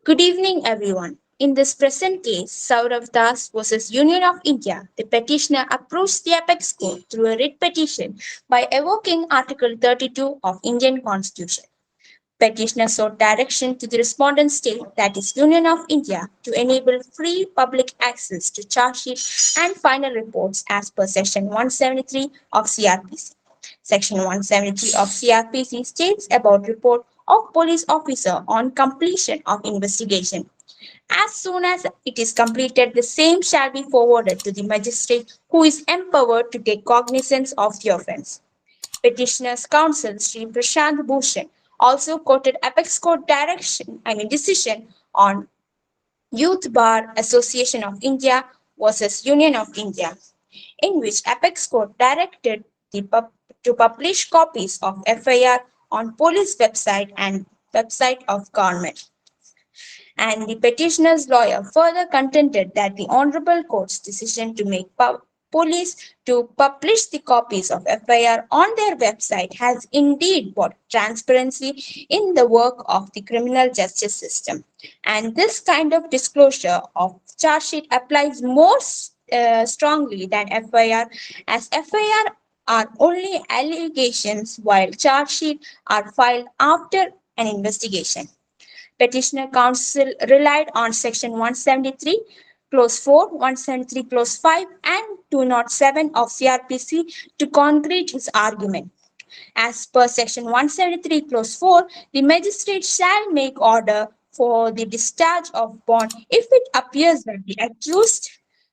Good evening, everyone. In this present case, Saurav Das versus Union of India, the petitioner approached the apex court through a writ petition by evoking Article 32 of Indian Constitution. Petitioner sought direction to the respondent state, that is Union of India, to enable free public access to charge sheet and final reports as per Section 173 of CRPC. Section 173 of CRPC states about report of police officer on completion of investigation. As soon as it is completed, the same shall be forwarded to the magistrate who is empowered to take cognizance of the offence. Petitioner's counsel, Sri Prashant Bhushan, also quoted Apex Court decision on Youth Bar Association of India versus Union of India, in which Apex Court directed to publish copies of FIR on police website and website of government. And the petitioner's lawyer further contended that the Honorable Court's decision to make police to publish the copies of FIR on their website has indeed brought transparency in the work of the criminal justice system. And this kind of disclosure of charge sheet applies more strongly than FIR, as FIR are only allegations while charge sheet are filed after an investigation. Petitioner counsel relied on Section 173, Clause 4, 173, Clause 5, and 207 of CRPC to concrete his argument. As per Section 173, Clause 4, the magistrate shall make order for the discharge of bond if it appears that the accused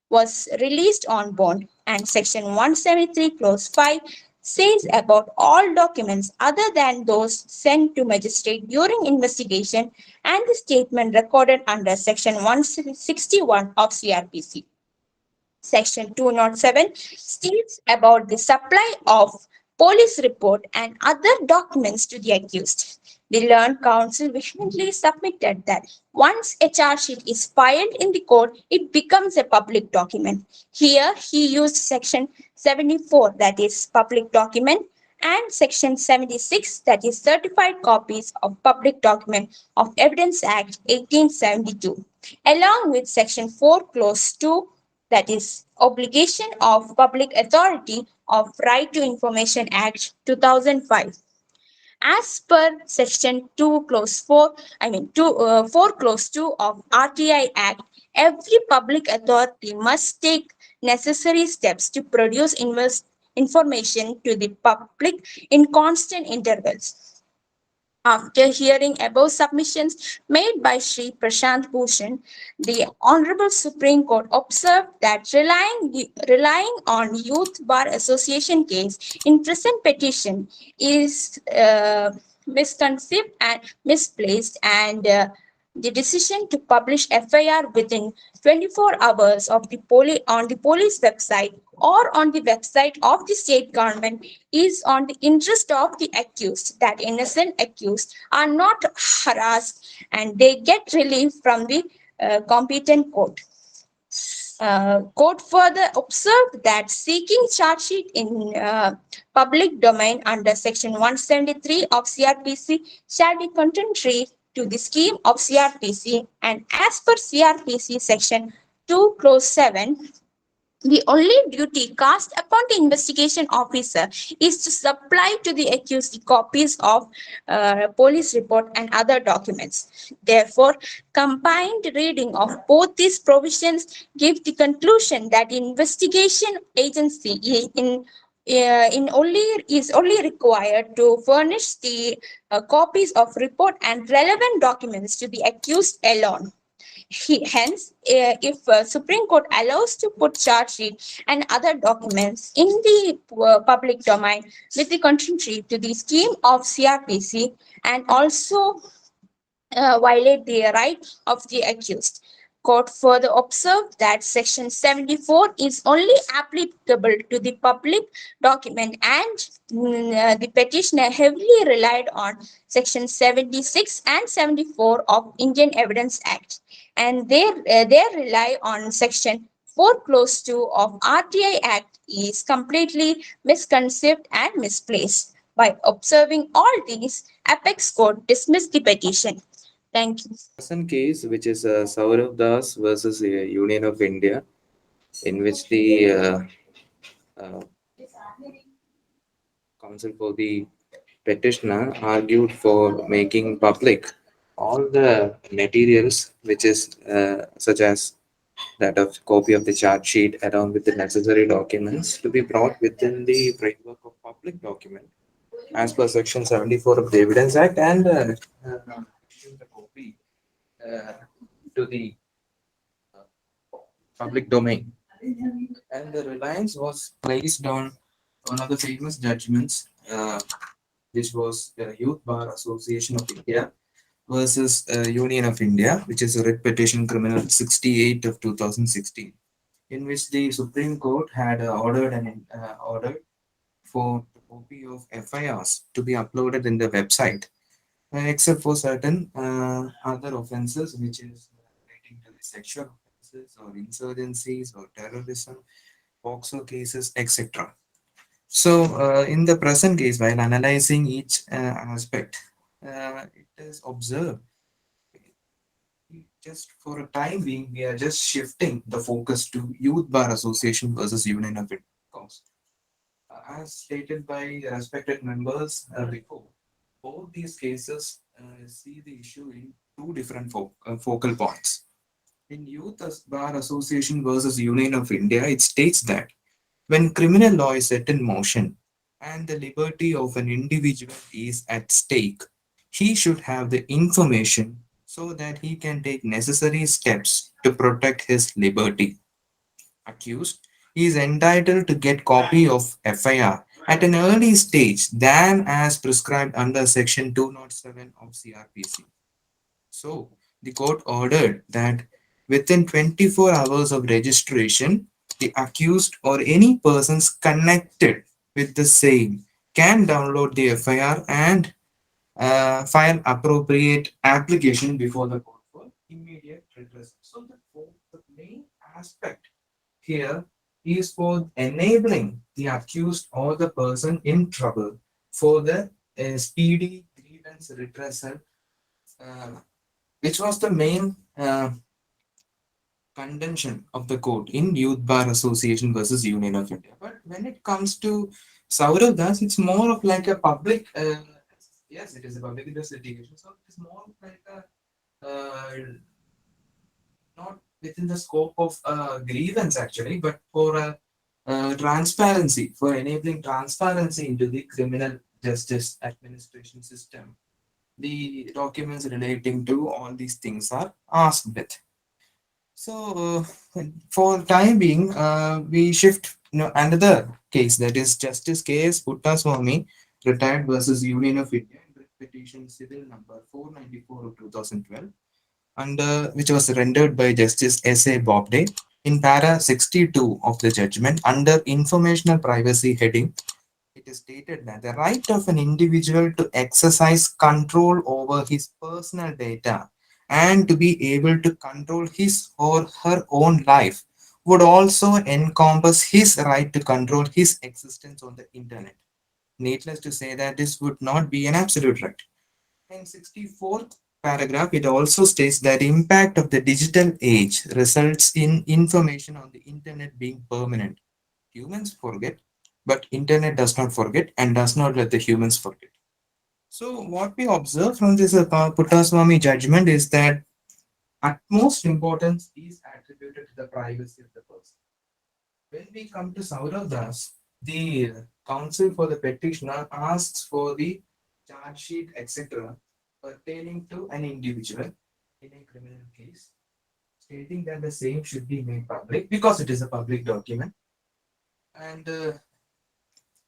was released on bond, and Section 173, Clause 5 says about all documents other than those sent to magistrate during investigation and the statement recorded under Section 161 of CRPC. Section 207 states about the supply of police report and other documents to the accused. The learned counsel vehemently submitted that once a charge sheet is filed in the court, it becomes a public document. Here, he used Section 74, that is public document, and Section 76, that is certified copies of public document of Evidence Act 1872, along with Section 4, Clause 2, that is obligation of public authority of Right to Information Act 2005. As per Section 2 Clause 4, 4 Clause 2 of RTI Act, every public authority must take necessary steps to produce information to the public in constant intervals. After hearing above submissions made by Sri Prashant Bhushan, the Honorable Supreme Court observed that relying on Youth Bar Association case in present petition is misconceived and misplaced, and the decision to publish FIR within 24 hours of on the police website or on the website of the state government is on the interest of the accused, that innocent accused are not harassed and they get relief from the competent court. Court further observed that seeking charge sheet in public domain under Section 173 of CRPC shall be contrary to the scheme of CRPC, and as per CRPC Section 2 Clause 7, the only duty cast upon the investigation officer is to supply to the accused the copies of police report and other documents. Therefore, combined reading of both these provisions give the conclusion that investigation agency is only required to furnish the copies of report and relevant documents to the accused alone. Hence, if Supreme Court allows to put charge sheet and other documents in the public domain with the contrary to the scheme of CRPC and also violate the right of the accused. Court further observed that Section 74 is only applicable to the public document, and the petitioner heavily relied on Section 76 and 74 of Indian Evidence Act, and they rely on Section 4 Clause 2 of RTI Act is completely misconceived and misplaced. By observing all these, Apex Court dismissed the petition. Thank you. Present case, which is Saurav Das versus Union of India, in which the uh, counsel for the petitioner argued for making public all the materials, which is such as that of copy of the charge sheet along with the necessary documents to be brought within the framework of public document as per Section 74 of the Evidence Act and issue the copy uh, to the public domain. And the reliance was placed on one of the famous judgments, which was the Youth Bar Association of India versus Union of India, which is a writ petition criminal 68 of 2016, in which the Supreme Court had ordered for the copy of FIRs to be uploaded in the website, except for certain other offences, which is relating to the sexual offences or insurgencies or terrorism, POXO cases, etc. So, in the present case, while analyzing each aspect, it is observed just for a time being, we are just shifting the focus to Youth Bar Association versus Union of India. Because, as stated by respected members before, both these cases see the issue in two different focal points. In Youth Bar Association versus Union of India, it states that when criminal law is set in motion and the liberty of an individual is at stake, he should have the information so that he can take necessary steps to protect his liberty. Accused is entitled to get copy of FIR at an early stage than as prescribed under section 207 of CRPC. So, the court ordered that within 24 hours of registration, the accused or any persons connected with the same can download the FIR and file appropriate application before the court for immediate redress. So, the main aspect here is for enabling the accused or the person in trouble for the speedy grievance redressal, uh, which was the main contention of the court in Youth Bar Association versus Union of India. But when it comes to Saurav Das, it's more of like a public, yes, it is a public interest litigation. So it's more of like a, not within the scope of grievance actually, but for transparency, for enabling transparency into the criminal justice administration system. The documents relating to all these things are asked with. So, for time being, we shift another case, that is Justice K.S. Puttaswamy, retired versus Union of India, petition civil number 494 of 2012, under which was rendered by Justice S.A. Bobde in para 62 of the judgment under informational privacy heading. It is stated that the right of an individual to exercise control over his personal data and to be able to control his or her own life would also encompass his right to control his existence on the internet. Needless to say that this would not be an absolute right. In 64th paragraph, it also states that impact of the digital age results in information on the internet being permanent. Humans forget, but internet does not forget and does not let the humans forget. So what we observe from this Puttaswamy judgment is that utmost importance is attributed to the privacy of the person. When we come to Saurav Das, the counsel for the petitioner asks for the charge sheet, etc., pertaining to an individual in a criminal case, stating that the same should be made public because it is a public document. And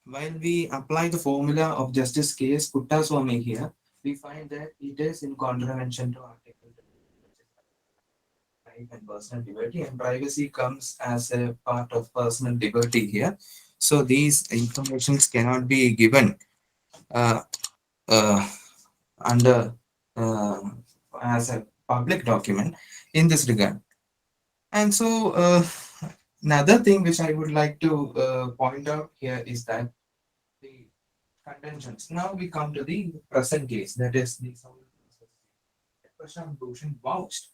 while we apply the formula of Justice K.S. Puttaswamy here, we find that it is in contravention to Article right and personal liberty, and privacy comes as a part of personal liberty here. So these informations cannot be given uh, uh, under as a public document in this regard. And so another thing which I would like to point out here is that the contentions. Now we come to the present case, that is the Prashant Bhushan vouched,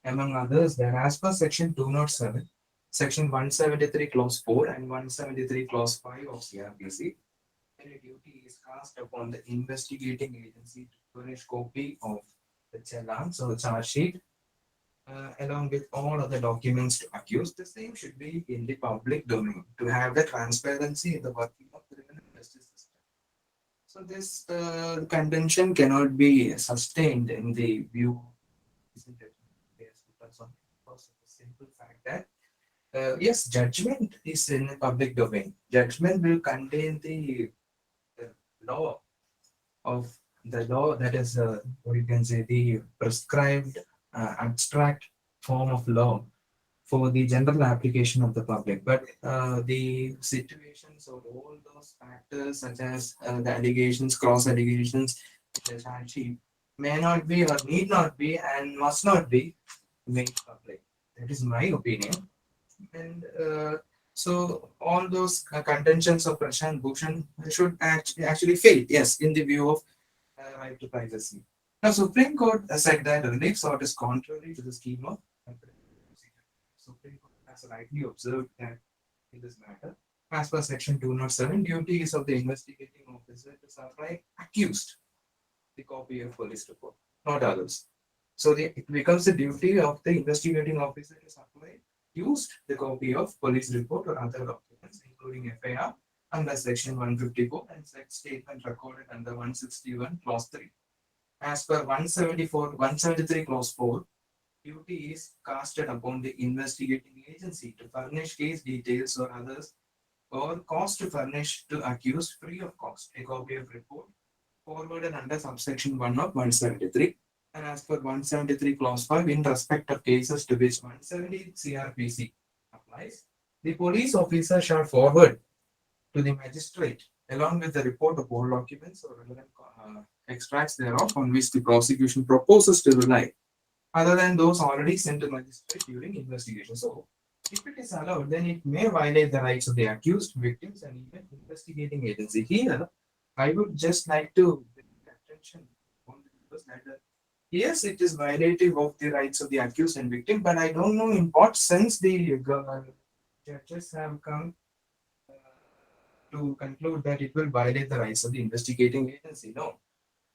among others, that as per Section 207, Section 173, Clause 4, and 173, Clause 5 of CRPC, any duty is cast upon the investigating agency to furnish copy of the challan, so the charge sheet, along with all other documents to accuse. The same should be in the public domain to have the transparency in the working of the criminal justice system. So this contention cannot be sustained in the view of recent judgment case because of the simple fact that yes, judgment is in the public domain. Judgment will contain the law of the law, that is, what you can say, the prescribed abstract form of law for the general application of the public. But the situations or all those factors, such as the allegations, cross allegations, the charge sheet, may not be or need not be and must not be made public. That is my opinion. And so all those contentions of Prashant Bhushan should actually fail, yes, in the view of right to privacy. Now, Supreme Court has said that relief sought is contrary to the scheme of procedure. Supreme Court has rightly observed that in this matter, as per Section 207, duty is of the investigating officer to supply accused the copy of police report, not others. So it becomes the duty of the investigating officer to supply used the copy of police report or other documents, including FIR under Section 154 and such statement recorded under 161 Clause 3. As per 174, 173 Clause 4, duty is casted upon the investigating agency to furnish case details or others or cost to furnish to accused free of cost a copy of report forwarded under subsection 1 of 173, and as per 173 clause 5, in respect of cases to which 170 CRPC applies, the police officer shall forward to the magistrate along with the report of all documents or relevant extracts thereof on which the prosecution proposes to rely, other than those already sent to magistrate during investigation. So, if it is allowed, then it may violate the rights of the accused, victims, and even investigating agency. Here, I would just like to bring attention on the that yes, it is violative of the rights of the accused and victim, but I don't know in what sense the judges have come to conclude that it will violate the rights of the investigating agency. No.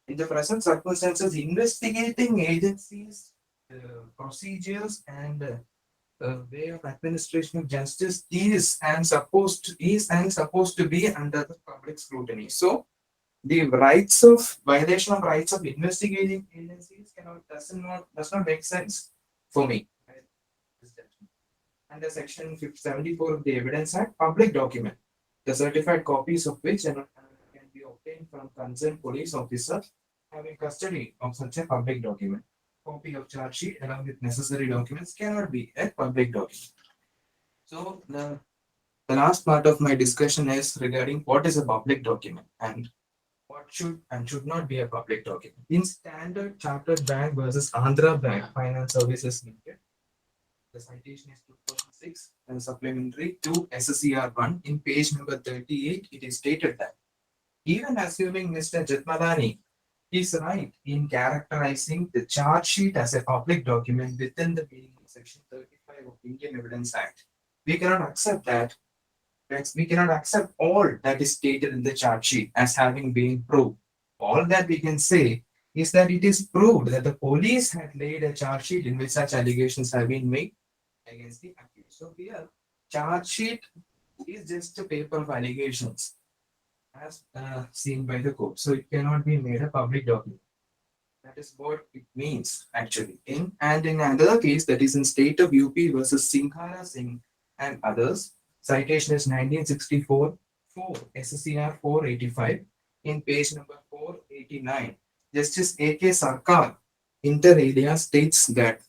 In the present circumstances, investigating agencies, procedures, and way of administration of justice is and supposed to be under the public scrutiny. So the rights of violation of rights of investigating agencies does not make sense for me. Under Section 74 of the Evidence Act, public document, the certified copies of which can be obtained from concerned police officer having custody of such a public document. Copy of charge sheet along with necessary documents cannot be a public document. So the last part of my discussion is regarding what is a public document and what should and should not be a public document. In Standard Chartered Bank versus Andhra Bank Finance Services Limited, the citation is 2006 and supplementary to SSCR 1 in page number 38. It is stated that even assuming Mr. Jethmalani is right in characterizing the charge sheet as a public document within the meaning of Section 35 of Indian Evidence Act, we cannot accept that. We cannot accept all that is stated in the charge sheet as having been proved. All that we can say is that it is proved that the police had laid a charge sheet in which such allegations have been made against the accused. So here, charge sheet is just a paper of allegations as seen by the court. So it cannot be made a public document. That is what it means actually. In another case, that is in state of UP versus Singhara Singh and others, citation is 1964 4 SCR 485 in page number 489. Justice A.K. Sarkar inter alia states that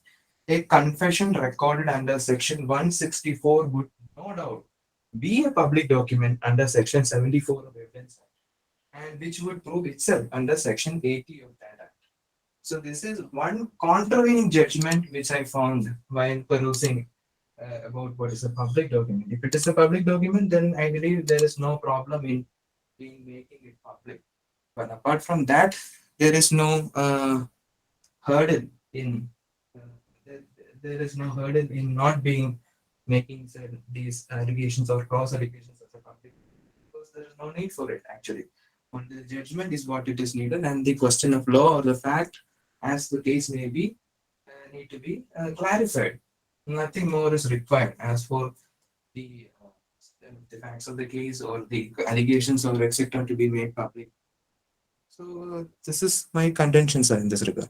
a confession recorded under section 164 would no doubt be a public document under section 74 of Evidence Act and which would prove itself under section 80 of that act. So this is one contravening judgment which I found while perusing about what is a public document. If it is a public document, then I believe there is no problem in making it public. But apart from that, there is no hurdle in there, there is no hurdle in not being making these allegations or cross allegations as a public, because there is no need for it actually. Only the judgment is what it is needed, and the question of law or the fact, as the case may be, need to be clarified. Nothing more is required as for the facts of the case or the allegations or etc. to be made public. So this is my contention, sir, in this regard.